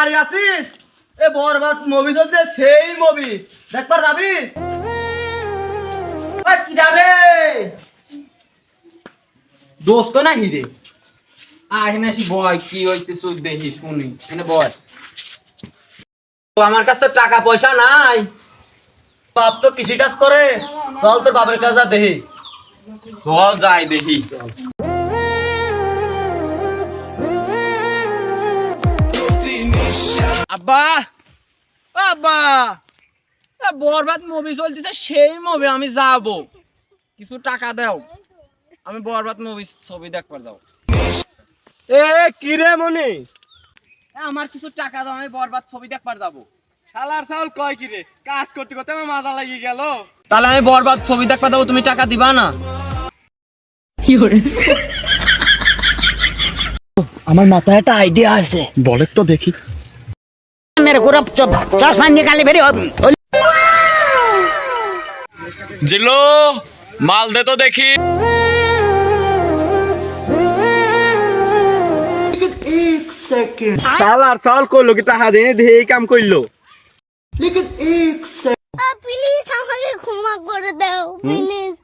বাড়ি আছিস? এ বরবাদ মুভি চলছে, সেই মুভি দেখবার যাবি? ওই কি যাবে দোস্ত না হিরে আহেনাসি বয় কি হয়েছে সুদ দেখি শুনি এনে বয়। তো আমার কাছে তো টাকা পয়সা নাই, বাপ তো কৃষি কাজ করে, চল তোর বাপের কাছে যা দেখি। চল যাই দেখি চল। আব্বা আব্বা বরবাদ মুভি চলতেছে, সেই মুভি আমি যাব, কিছু টাকা দাও, আমি বরবাদ মুভি ছবি দেখবার যাও। এ কি রে মনি, আমার কিছু টাকা দাও, আমি বরবাদ ছবি দেখবার যাব। শালার চাউল কয় কি রে, কাজ করতে করতে আমার মাজা লাগি গেল। তাহলে আমি বরবাদ ছবি দেখবার যাবো, তুমি টাকা দিবা না? আমার মাথায় একটা আইডিয়া আছে, বলে তো দেখি। मेरे को चश्मा निकाले मेरे জিলো মাল দে তো দেখি। শালার চাউল কইলো কি টাকা দিয়ে দিয়ে এই কাম কইলো। প্লিজ আমাকে ক্ষমা করে দাও প্লিজ।